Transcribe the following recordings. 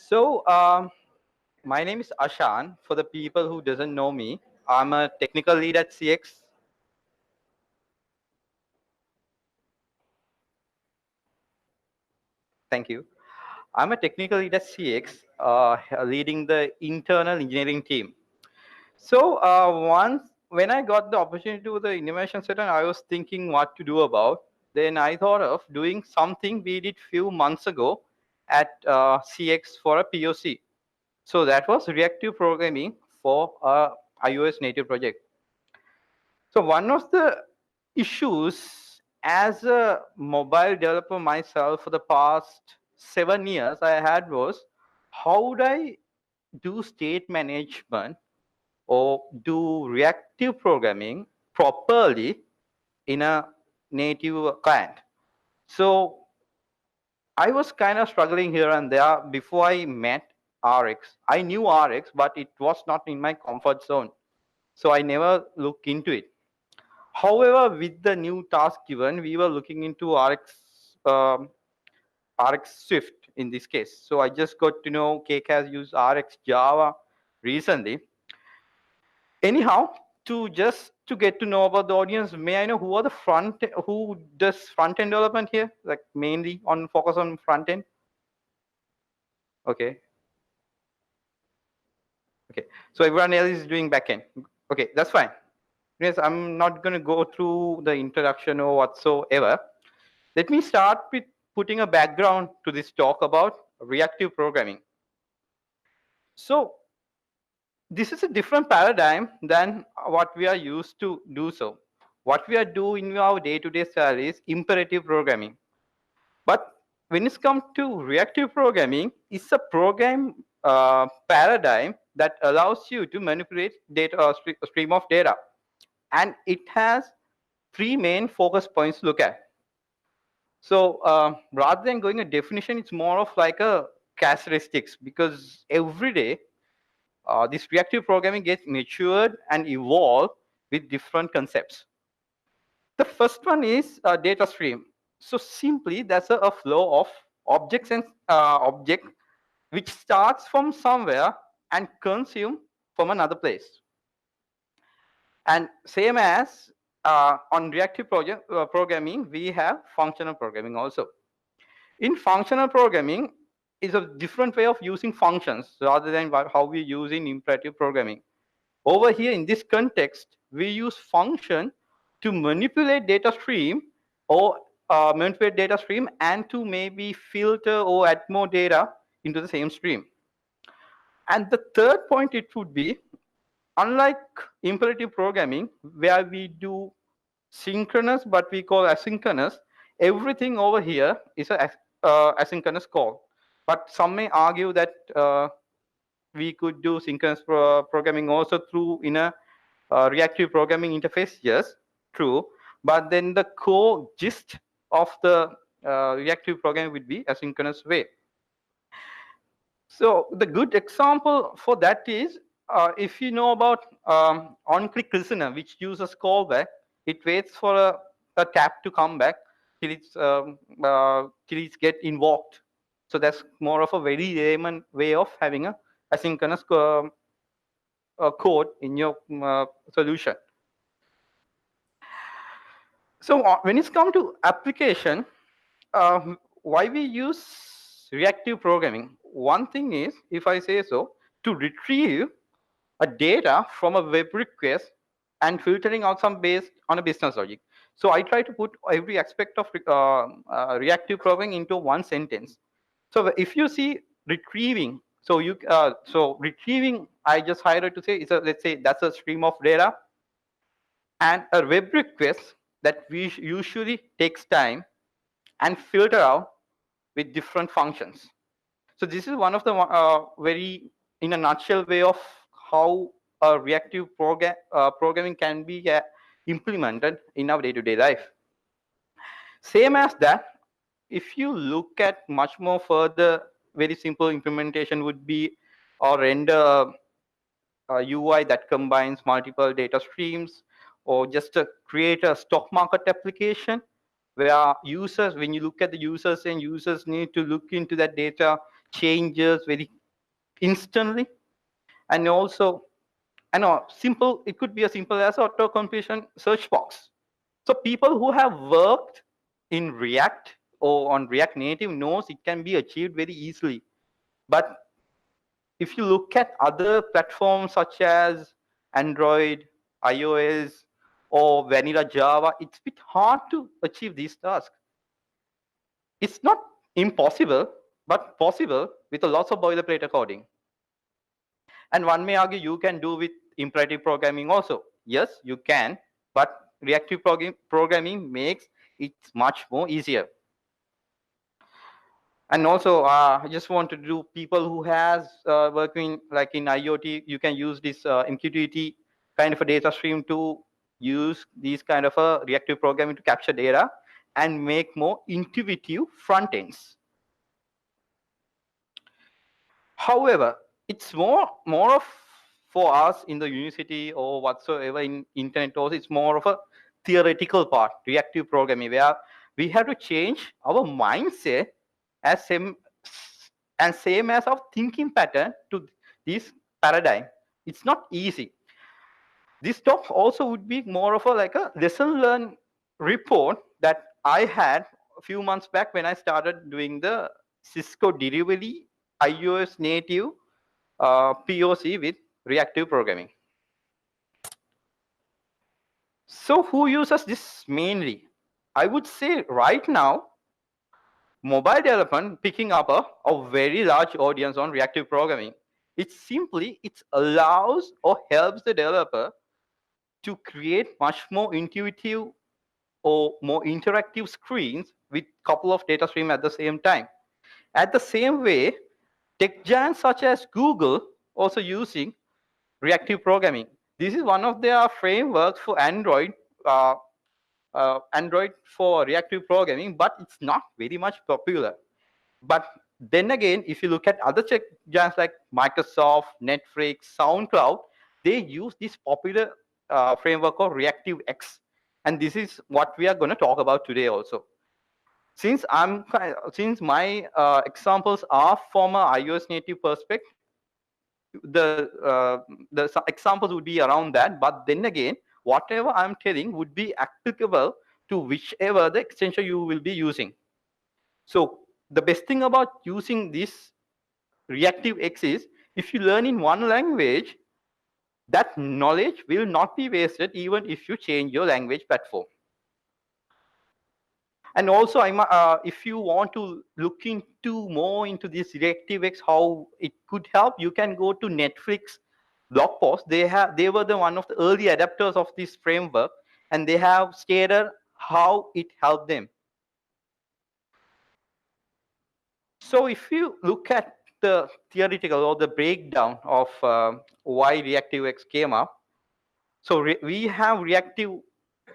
So, my name is Ashan. For the people who doesn't know me, I'm a technical lead at CX. Thank you. I'm a technical lead at CX, leading the internal engineering team. So, once when I got the opportunity to do the innovation center, I was thinking what to do about. Then I thought of doing something we did few months ago at CX for a POC. So that was reactive programming for a iOS native project. So one of the issues as a mobile developer myself for the past 7 years I had was how would I do state management or do reactive programming properly in a native client. So I was kind of struggling here and there before I met RX. I knew RX, but it was not in my comfort zone. So I never looked into it. However, with the new task given, we were looking into RX Swift in this case. So I just got to know Cake has used RX Java recently. Anyhow, to get to know about the audience, may I know who does front end development here? Like mainly on focus on front end? Okay. Okay. So everyone else is doing back end. Okay, that's fine. Yes, I'm not going to go through the introduction or whatsoever. Let me start with putting a background to this talk about reactive programming. So this is a different paradigm than what we are used to do so. What we are doing in our day-to-day style is imperative programming. But when it comes to reactive programming, it's a program paradigm that allows you to manipulate data or stream of data. And it has three main focus points to look at. So rather than going a definition, it's more of like a characteristics because every day this reactive programming gets matured and evolved with different concepts. The first one is a data stream. So simply that's a flow of objects and object which starts from somewhere and consume from another place. And same as on reactive programming, we have functional programming also. In functional programming is a different way of using functions rather than how we use in imperative programming. Over here in this context, we use function to manipulate data stream or manipulate data stream and to maybe filter or add more data into the same stream. And the third point it would be, unlike imperative programming where we do synchronous but we call asynchronous, everything over here is a asynchronous call. But some may argue that we could do synchronous programming also through in a reactive programming interface. Yes, true. But then the core gist of the reactive programming would be asynchronous way. So the good example for that is if you know about on-click listener, which uses callback, it waits for a tap to come back till it's get invoked. So that's more of a very layman way of having a asynchronous code in your solution. So when it's come to application, why we use reactive programming? One thing is, if I say so, to retrieve a data from a web request and filtering out some based on a business logic. So I try to put every aspect of reactive programming into one sentence. So if you see retrieving, so retrieving, I just highlight to say is let's say that's a stream of data, and a web request that we usually takes time and filter out with different functions. So this is one of the very, in a nutshell, way of how a reactive programming can be implemented in our day-to-day life. Same as that, if you look at much more further, very simple implementation would be or render a UI that combines multiple data streams, or just create a stock market application where users, when you look at the users and users need to look into that data changes very instantly. And also, I know simple, it could be as simple as auto completion search box. So people who have worked in React or on React Native knows it can be achieved very easily. But if you look at other platforms such as Android, iOS, or vanilla Java, it's a bit hard to achieve these tasks. It's not impossible, but possible with a lot of boilerplate coding. And one may argue you can do with imperative programming also. Yes, you can, but reactive programming makes it much more easier. And also, I just want to do people who has working like in IoT, you can use this MQTT kind of a data stream to use these kind of a reactive programming to capture data and make more intuitive front ends. However, it's more of for us in the university or whatsoever in internet also, it's more of a theoretical part, reactive programming, where we have to change our mindset as same as our thinking pattern to this paradigm. It's not easy. This talk also would be more of a like a lesson learned report that I had a few months back when I started doing the Cisco delivery iOS native POC with reactive programming. So who uses this mainly? I would say right now, mobile development picking up a very large audience on reactive programming. It allows or helps the developer to create much more intuitive or more interactive screens with a couple of data streams at the same time. At the same way, tech giants such as Google also using reactive programming. This is one of their frameworks for Android for reactive programming, but it's not very much popular. But then again, if you look at other tech giants like Microsoft, Netflix, SoundCloud, they use this popular framework of Reactive X, and this is what we are going to talk about today also. Since my examples are from an iOS native perspective, the examples would be around that. But then again, whatever I'm telling would be applicable to whichever the extension you will be using. So the best thing about using this Reactive X is if you learn in one language, that knowledge will not be wasted even if you change your language platform. And also, if you want to look into more into this ReactiveX, how it could help, you can go to Netflix blog post. They were the one of the early adapters of this framework, and they have stated how it helped them. So if you look at the theoretical or the breakdown of why ReactiveX came up, so we have reactive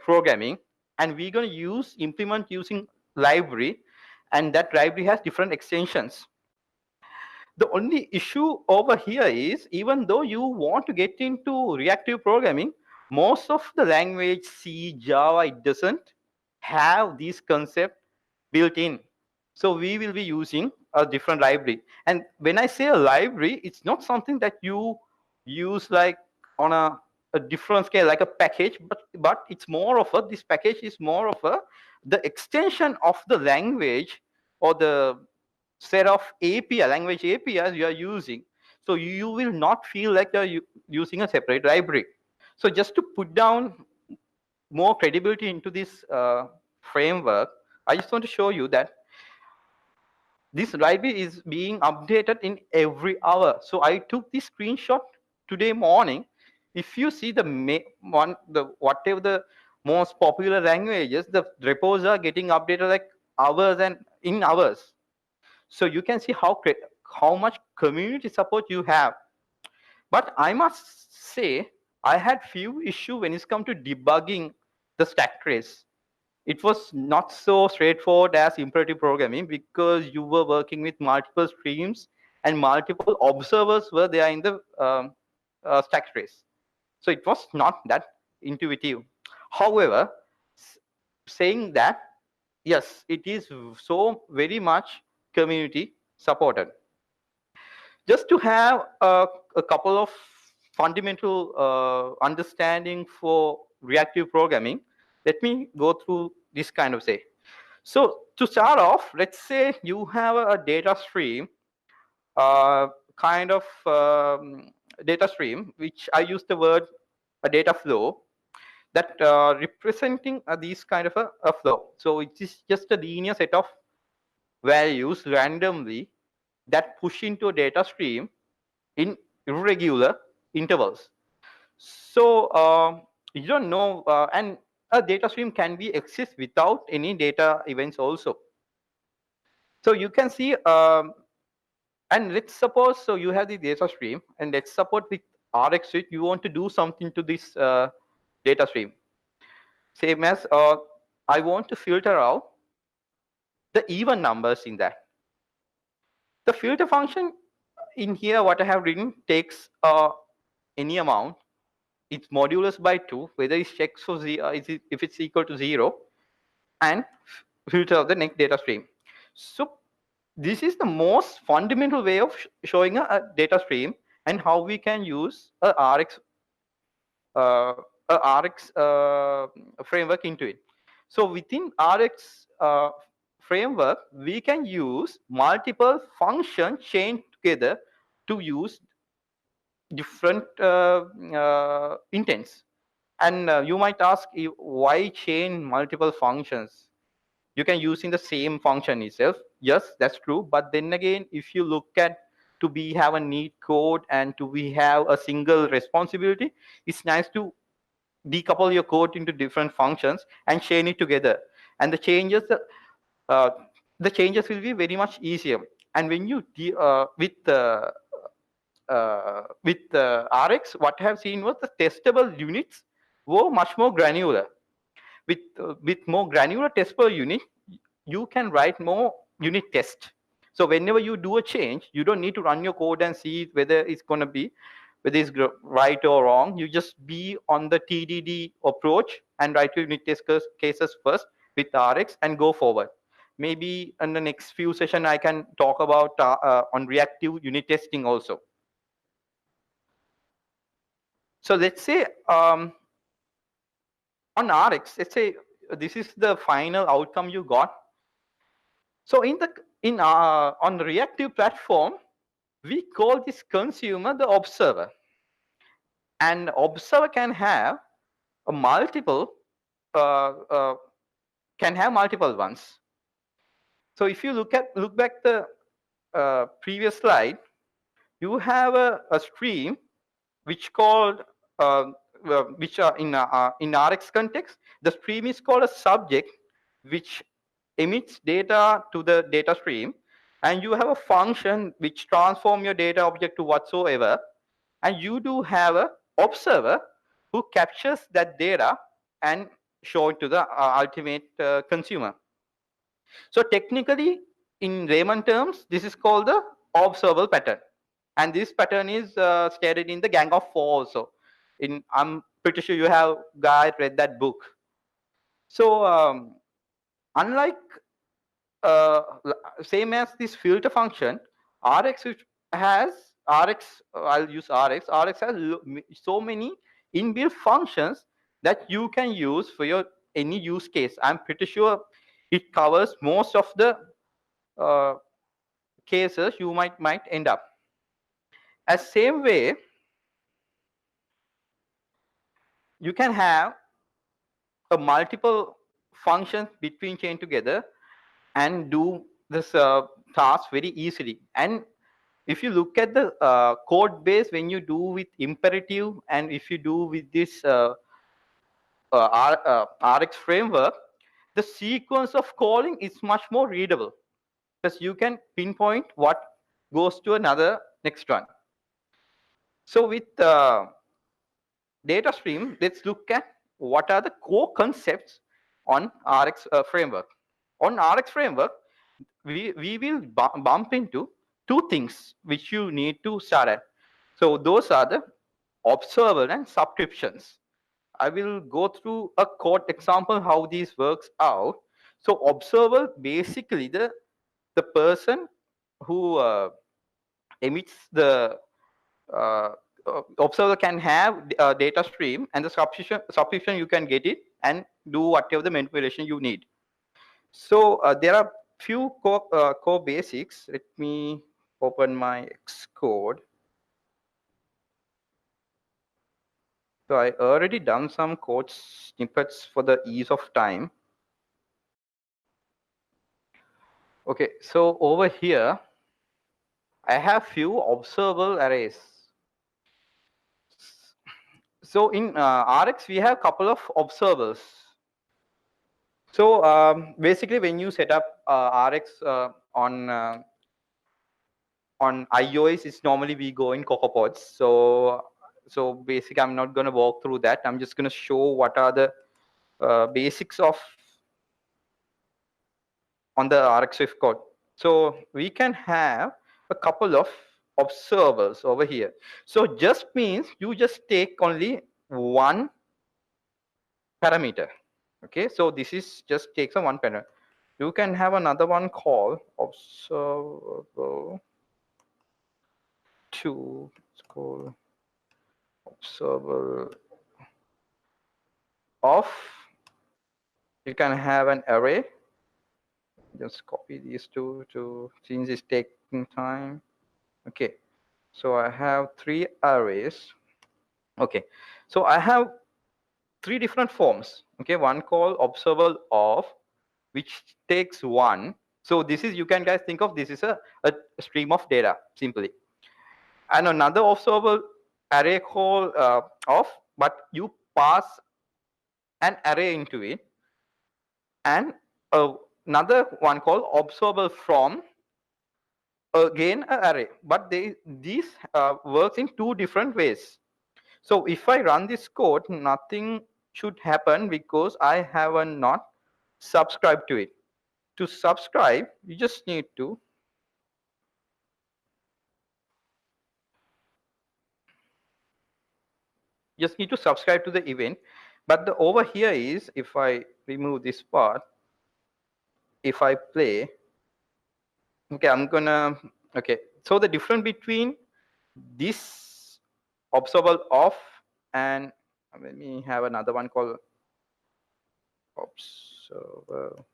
programming, and we're going to implement using library, and that library has different extensions. The only issue over here is, even though you want to get into reactive programming, most of the language, C, Java, it doesn't have these concepts built in. So we will be using a different library. And when I say a library, it's not something that you use like on a different scale, like a package, but it's more of this package is more of the extension of the language or the set of API, language APIs you are using. So you will not feel like you're using a separate library. So just to put down more credibility into this framework, I just want to show you that this library is being updated in every hour. So I took this screenshot today morning. If you see whatever the most popular languages, the repos are getting updated like hours and in hours. So you can see how much community support you have. But I must say, I had few issues when it's come to debugging the stack trace. It was not so straightforward as imperative programming because you were working with multiple streams and multiple observers were there in the stack trace. So it was not that intuitive. However, saying that, yes, it is so very much community supported. Just to have a couple of fundamental understanding for reactive programming, let me go through this kind of say. So to start off, let's say you have a data stream, uh, kind of data stream, which I use the word a data flow, that representing these kind of a flow. So it is just a linear set of values randomly that push into a data stream in irregular intervals. So you don't know, and a data stream can be exist without any data events also. So you can see, and let's suppose, so you have the data stream, and let's suppose with Rx suite you want to do something to this data stream. Same as I want to filter out the even numbers in that. The filter function in here, what I have written, takes any amount. It's modulus by 2, whether it checks for if it's equal to 0, and filter the next data stream. So this is the most fundamental way of showing a data stream and how we can use a RX framework into it. So within RX framework, we can use multiple functions chained together to use different intents. And you might ask, why chain multiple functions? You can use in the same function itself. Yes, that's true. But then again, if you look at to be have a neat code and to be have a single responsibility, it's nice to decouple your code into different functions and chain it together. And uh, the changes will be very much easier. And when you with RX, what I have seen was the testable units were much more granular. With more granular test per unit, you can write more unit test. So whenever you do a change, you don't need to run your code and see whether it's going to be whether it's right or wrong. You just be on the TDD approach and write your unit test cases first with RX and go forward. Maybe in the next few sessions, I can talk about on reactive unit testing also. So let's say on RX, let's say this is the final outcome you got. So on the reactive platform, we call this consumer the observer, and observer can have a multiple can have multiple ones. So if you look back the previous slide, you have a stream which called which are in RX context, the stream is called a subject, which emits data to the data stream, and you have a function which transform your data object to whatsoever, and you do have a observer who captures that data and show it to the ultimate consumer. So technically, in layman terms, this is called the observable pattern, and this pattern is stated in the Gang of Four also. I'm pretty sure you have guys read that book. So unlike same as this filter function, RX which has RX, I'll use RX. RX has so many inbuilt functions that you can use for your any use case. I'm pretty sure it covers most of the cases you might end up. As same way, you can have a multiple functions between chain together and do this task very easily. And if you look at the code base, when you do with imperative and if you do with this RX framework, the sequence of calling is much more readable because you can pinpoint what goes to another next one. So with data stream, let's look at what are the core concepts on RX framework. On RX framework, we will bump into two things which you need to start at. So those are the observable and subscriptions. I will go through a code example how these works out. So observable, basically the person who emits the observer can have a data stream, and the subscription you can get it and do whatever the manipulation you need. So there are few core basics. Let me open my Xcode. So I already done some code snippets for the ease of time. Okay, so over here, I have few observable arrays. So in RX, we have a couple of observers. So basically, when you set up RX on iOS, it's normally we go in CocoaPods. So basically, I'm not going to walk through that. I'm just going to show what are the basics of on the RX Swift code. So we can have a couple of observers over here. So just means you just take only one parameter. Okay, so this is just takes a one parameter. You can have another one called observable two. It's called observable of. You can have an array. Just copy these two to since it's taking time. Okay, so I have 3 arrays. Okay, so I have 3 different forms. Okay, one called observable of, which takes 1. So this is, you can guys think of this is a stream of data simply. And another observable array called of, but you pass an array into it. And another one called observable from, again an array. But these works in 2 different ways. So if I run this code, nothing should happen because I haven't not subscribed to it. To subscribe, you just need to subscribe to the event. But the over here is, if I remove this part, if I play, okay, I'm gonna, okay. So the difference between this observable of and let me have another one called observable.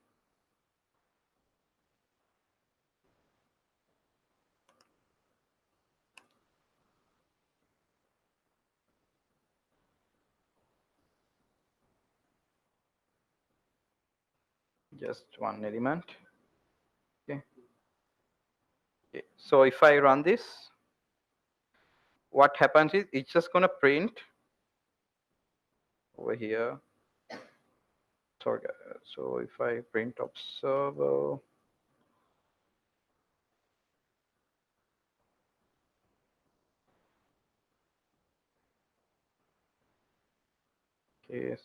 Just one element. Okay. Okay. So if I run this, what happens is it's just going to print over here. Sorry, so if I print observable, okay,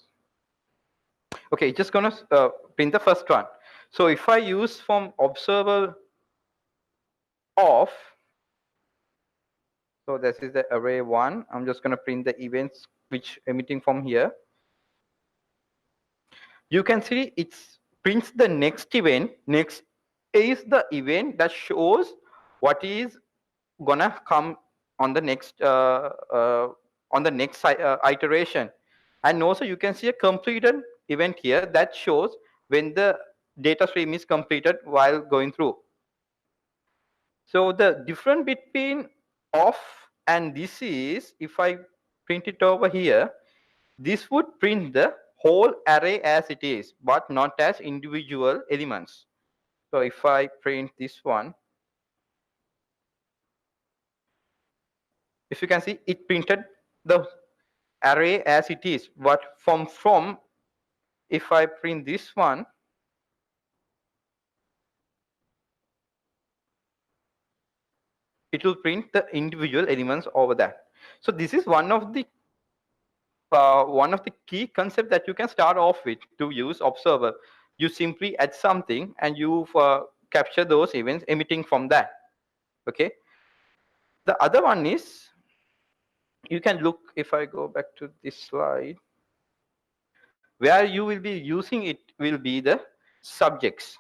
okay, it's just going to print the first one. So if I use from observable of, so this is the array 1. I'm just going to print the events which emitting from here. You can see it prints the next event. Next is the event that shows what is gonna come on the next iteration. And also you can see a completed event here that shows when the data stream is completed while going through. So the difference between off and this is, if I print it over here, this would print the whole array as it is, but not as individual elements. So if I print this one, if you can see, it printed the array as it is, but from if I print this one, it will print the individual elements over that. So this is one of the key concepts that you can start off with to use observer. You simply add something and you capture those events emitting from that. Okay. The other one is, you can look, if I go back to this slide, where you will be using it will be the subjects.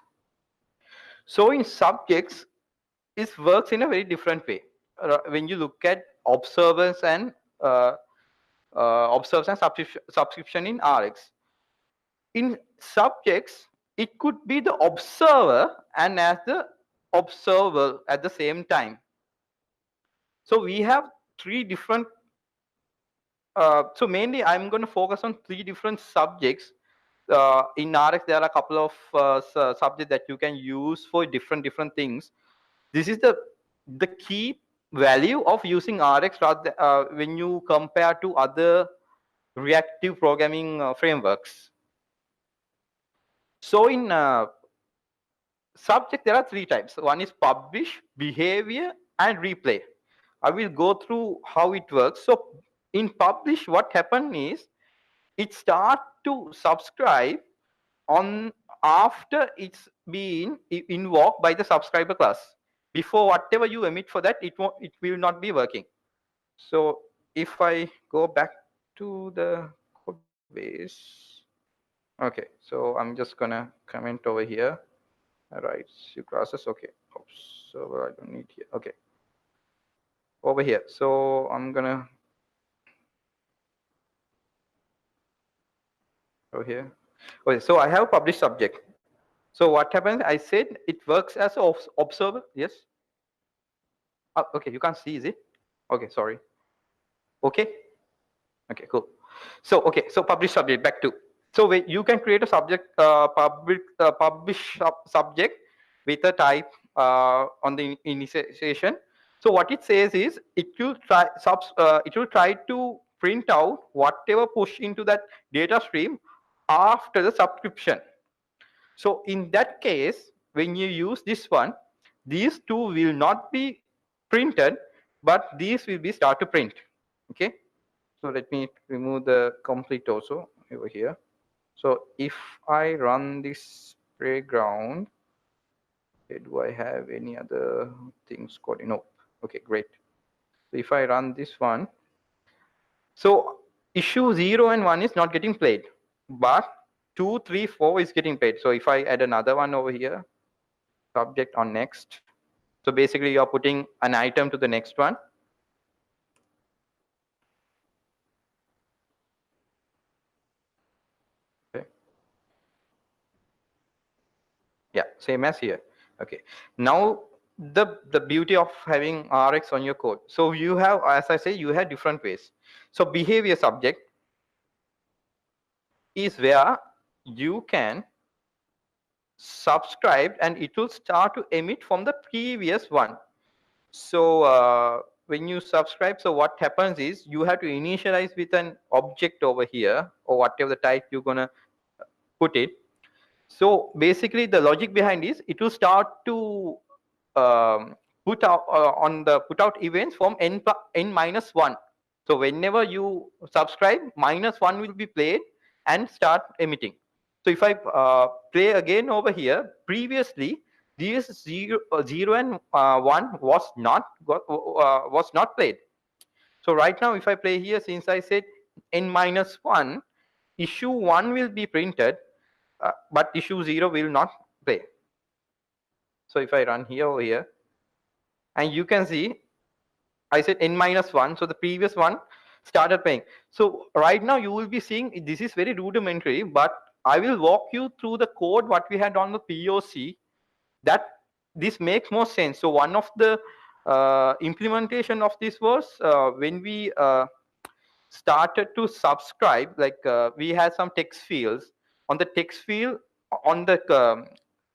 So in subjects, it works in a very different way. when you look at observers and subscription in RX. In subjects, it could be the observer and as the observer at the same time. So we have three different. So mainly, I'm going to focus on three different subjects. In RX, there are a couple of subjects that you can use for different things. This is the key value of using RX when you compare to other reactive programming frameworks. So in subject, there are three types. One is publish, behavior, and replay. I will go through how it works. So in publish, what happened is it start to subscribe on after it's been invoked by the subscriber class. Before whatever you emit for that, it will not be working. So if I go back to the code base, okay, so I'm just gonna comment over here. All right, your classes, okay. Oops, so I don't need here. Okay, over here. So I'm gonna over here. Okay, so I have published subject. So what happens? I said it works as an observer. Yes. Okay, you can't see, is it? Okay, sorry. Okay. Okay, cool. So okay, so publish subject back to. So you can create a subject publish subject with a type on the initialization. So what it says is it will try to print out whatever push into that data stream after the subscription. So in that case, when you use this one, these two will not be printed, but these will be start to print. Okay. So let me remove the complete also over here. So if I run this playground, do I have any other things called? No. Okay, great. So if I run this one, so issue 0 and 1 is not getting played, but 2, 3, 4 is getting played. So if I add another one over here, subject on next. So basically you're putting an item to the next one. Okay. Yeah, same as here. Okay. Now the beauty of having RX on your code. So you have, as I say, you have different ways. So behavior subject is where you can subscribe and it will start to emit from the previous one. So when you subscribe, so what happens is you have to initialize with an object over here or whatever the type you're gonna put it. So basically the logic behind is it will start to put out on the put out events from n minus 1. So whenever you subscribe, -1 will be played and start emitting. So if I play again over here, previously these 0 and 1 was not played. So right now, if I play here, since I said n minus 1, issue 1 will be printed, but issue 0 will not play. So if I run here over here, and you can see I said n minus 1, so the previous one started playing. So right now you will be seeing this is very rudimentary, but I will walk you through the code what we had on the POC that this makes more sense. So one of the implementation of this was when we started to subscribe, like we had some text fields. On the text field, on the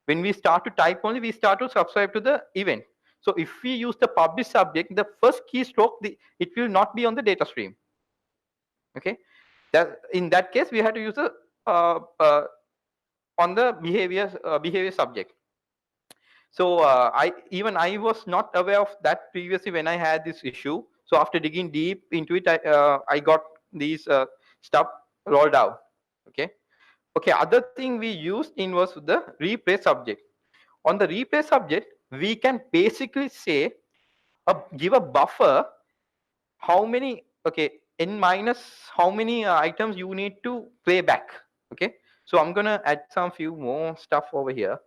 when we start to type only, we start to subscribe to the event. So if we use the publish subject, the first keystroke, it will not be on the data stream. Okay, that in that case we had to use a on the behavior subject. So I was not aware of that previously when I had this issue. So after digging deep into it, I got these stuff rolled out. Okay. Okay. Other thing we used in was the replay subject. On the replay subject, we can basically say give a buffer how many n minus how many items you need to play back. Okay. So I'm gonna add some few more stuff over here.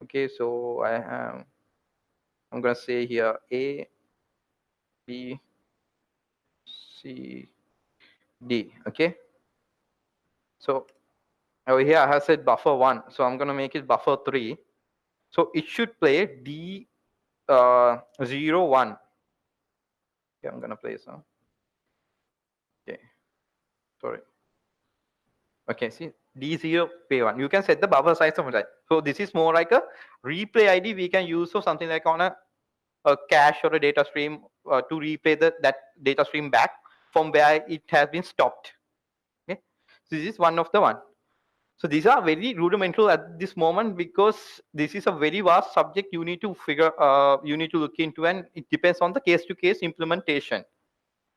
Okay. So I'm gonna say here a B, C, D. Okay. So over here I have said buffer 1. So I'm going to make it buffer 3. So it should play D 0, 1. Okay, I'm going to play some. Okay. Sorry. Okay, see D0 P1. You can set the buffer size of that. So this is more like a replay ID we can use for something like on a cache or a data stream to replay that data stream back from where it has been stopped. Okay, so this is one of the one. So these are very rudimental at this moment because this is a very vast subject you need to figure, you need to look into, and it depends on the case-to-case implementation.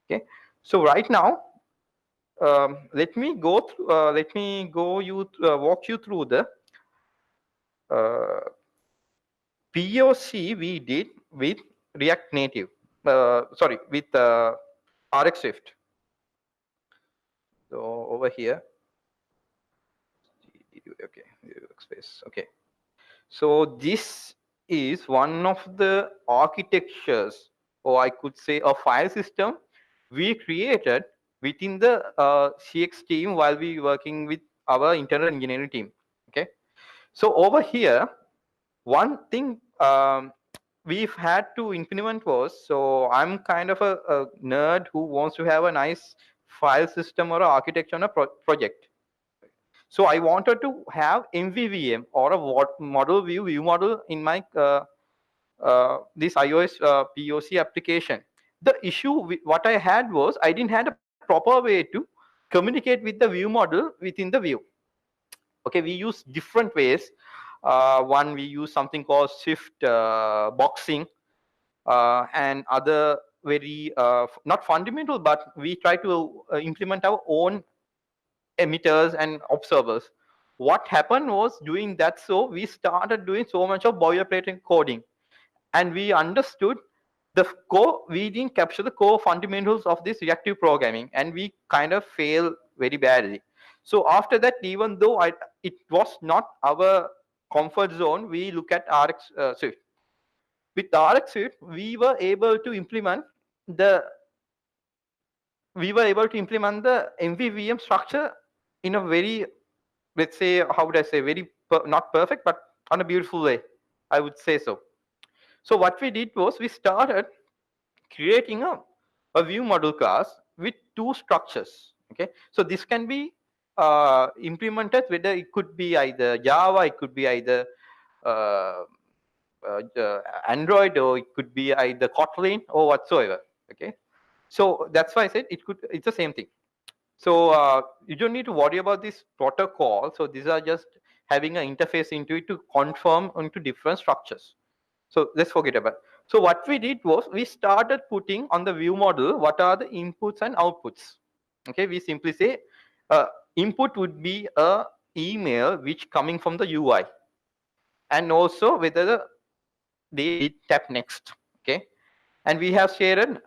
Okay, so right now, let me go through, walk you through the POC we did with React Native. Sorry, with RX Swift. So over here, okay, workspace. Okay, so this is one of the architectures, or I could say a file system we created within the CX team while we working with our internal engineering team. Okay, so over here, one thing we've had to implement was, so I'm kind of a nerd who wants to have a nice file system or architecture on a project. So I wanted to have MVVM or a model view model in my this iOS POC application. The issue what I had was I didn't have a proper way to communicate with the view model within the view. Okay, we use different ways. One, we use something called Swift boxing, and other very not fundamental, but we try to implement our own emitters and observers. What happened was doing that, so we started doing so much of boilerplate coding, and we understood the core, we didn't capture the core fundamentals of this reactive programming, and we kind of failed very badly. So after that, even though it was not our comfort zone, we look at RX Swift. With RX Swift, the we were able to implement the MVVM structure in a very, let's say, how would I say, very not perfect, but on a beautiful way, I would say so. So what we did was we started creating a view model class with two structures. Okay, so this can be implemented whether it could be either Java, it could be either uh, Android, or it could be either Kotlin or whatsoever. Okay, so that's why I said it's the same thing. So you don't need to worry about this protocol. So these are just having an interface into it to conform into different structures. So let's forget about it. So what we did was we started putting on the view model what are the inputs and outputs. Okay, we simply say input would be a email which coming from the UI, and also whether they did tap next. Okay, and we have shared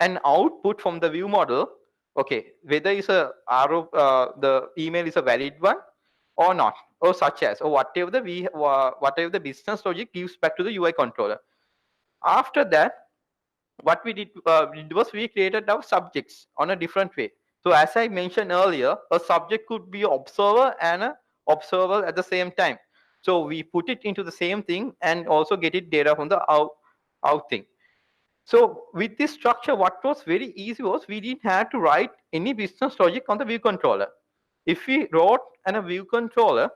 an output from the view model. Okay, whether it's a the email is a valid one or not, or such as, or whatever whatever the business logic gives back to the UI controller. After that, what we did was we created our subjects on a different way. So as I mentioned earlier, a subject could be an observer and an observer at the same time. So we put it into the same thing and also get it data from the out thing. So with this structure, what was very easy was we didn't have to write any business logic on the view controller. If we wrote a view controller,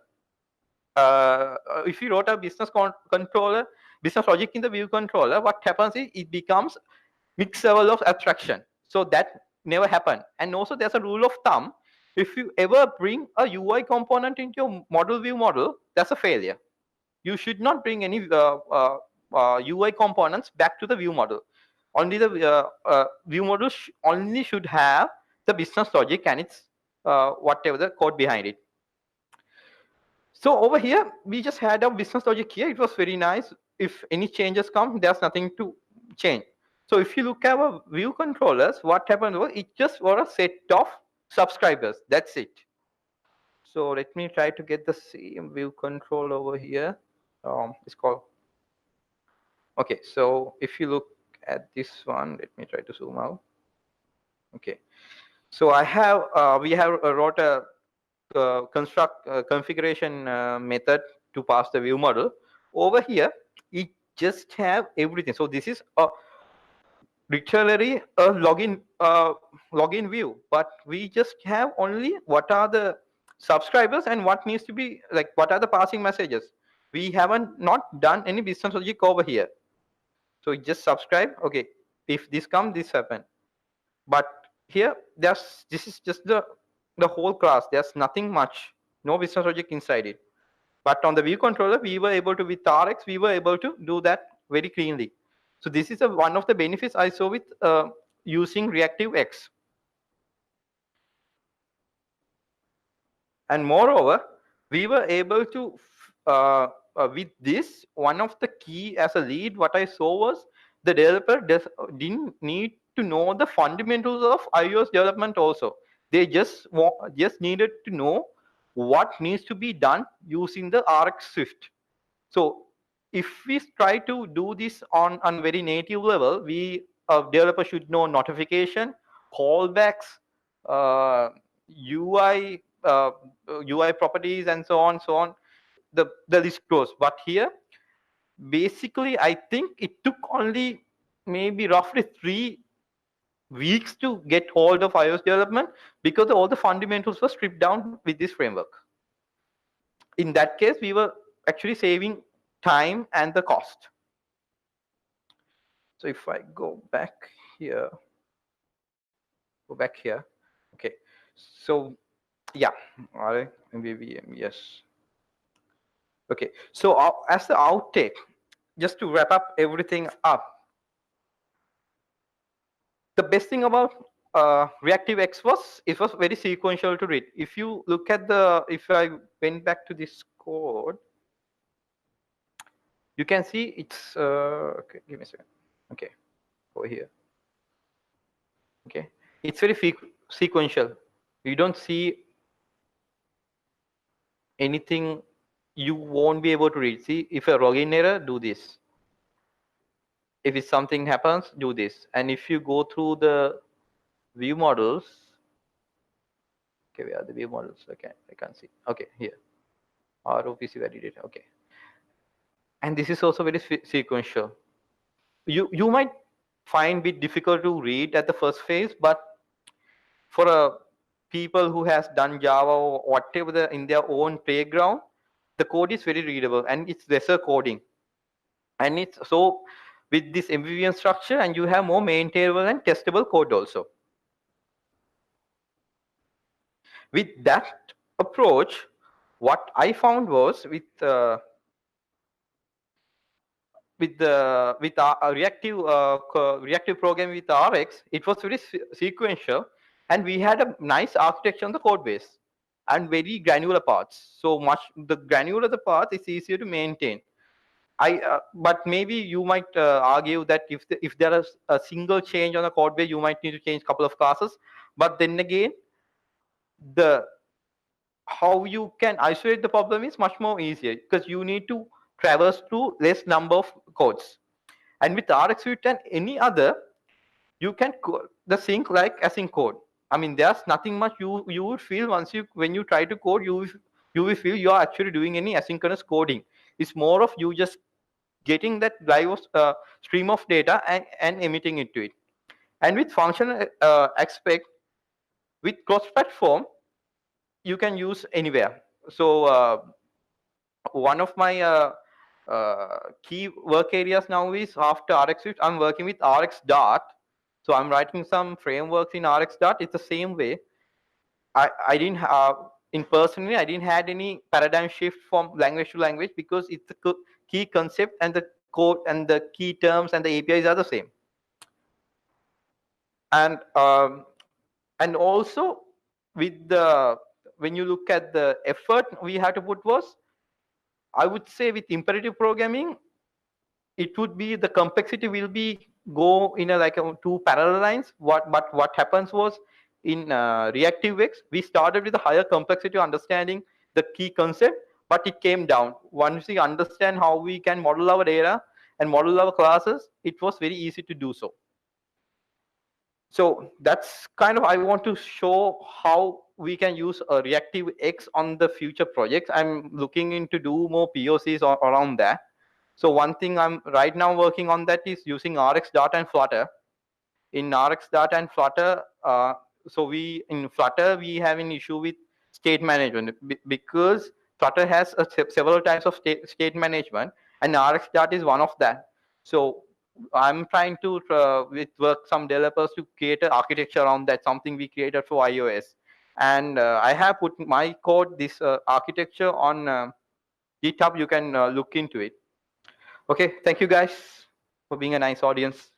if you wrote a business logic in the view controller, what happens is it becomes mixed level of abstraction. So that never happened. And also there's a rule of thumb. If you ever bring a UI component into your model view model, that's a failure. You should not bring any UI components back to the view model. Only the view model only should have the business logic and its whatever the code behind it. So over here, we just had a business logic here. It was very nice. If any changes come, there's nothing to change. So if you look at our view controllers, what happened was it just was a set of subscribers. That's it. So let me try to get the same view control over here. It's called. Okay, so if you look at this one. Let me try to zoom out. Okay. So we have wrote a configuration method to pass the view model. Over here, it just have everything. So this is a literally a login view, but we just have only what are the subscribers and what needs to be like what are the passing messages. We haven't not done any business logic over here. So you just subscribe. Okay, if this comes, this happen. But here, this is just the whole class. There's nothing much, no business logic inside it. But on the view controller, we were able to with RX, we were able to do that very cleanly. So this is one of the benefits I saw with using Reactive X. And moreover, we were able to with this, one of the key as a lead, what I saw was the developer didn't need to know the fundamentals of iOS development also. They just needed to know what needs to be done using the RX Swift. So if we try to do this on very native level, we developer should know notification, callbacks, UI, UI properties, and so on, so on. The list goes. But here, basically, I think it took only maybe roughly 3 weeks to get hold of iOS development because all the fundamentals were stripped down with this framework. In that case, we were actually saving time and the cost. So if I go back here, okay. So yeah, MVVM, yes. Okay, so as the outtake, just to wrap up everything up, the best thing about Reactive X was it was very sequential to read. If you look at if I went back to this code, you can see it's okay. Give me a second. Okay, over here. Okay, it's very sequential. You don't see anything you won't be able to read. See, if a login error, do this. If it's something happens, do this. And if you go through the view models, okay, where are the view models? Okay, I can't see. Okay, here. ROPC validator. Okay. And this is also very sequential. You might find it difficult to read at the first phase, but for people who has done Java or whatever in their own playground, the code is very readable and it's lesser coding. And it's so with this MVVM structure, and you have more maintainable and testable code also. With that approach, what I found was with reactive programming with RX, it was very sequential, and we had a nice architecture on the code base and very granular parts. So much the granular the path is easier to maintain. But maybe you might argue that if there is a single change on the code base, you might need to change a couple of classes. But then again, how you can isolate the problem is much more easier because you need to traverse through less number of codes. And with RX Suite and any other, you can the sync like async code. I mean, there's nothing much you would feel when you try to code, you will feel you are actually doing any asynchronous coding. It's more of you just getting that live stream of data and emitting it to it. And with functional aspect, with cross-platform, you can use anywhere. So one of my key work areas now is after RX Swift, I'm working with RX Dart. So I'm writing some frameworks in RX Dart. It's the same way. I didn't have personally, I didn't had any paradigm shift from language to language because it's the key concept and the code and the key terms and the APIs are the same. And also with when you look at the effort we had to put was, I would say with imperative programming, it would be the complexity will be go in like two parallel lines. But what happens was in Reactive X, we started with a higher complexity understanding the key concept, but it came down once we understand how we can model our data and model level classes, it was very easy to do so. So that's kind of, I want to show how we can use a reactive X on the future projects. I'm looking into do more POCs around that. So one thing I'm right now working on that is using RX data and Flutter. In RX data and Flutter, so we in Flutter we have an issue with state management because Flutter has several types of state management, and RX data is one of that. So I'm trying to with work some developers to create an architecture around that, something we created for iOS. And I have put my code, this architecture on GitHub. You can look into it. Okay, thank you guys for being a nice audience.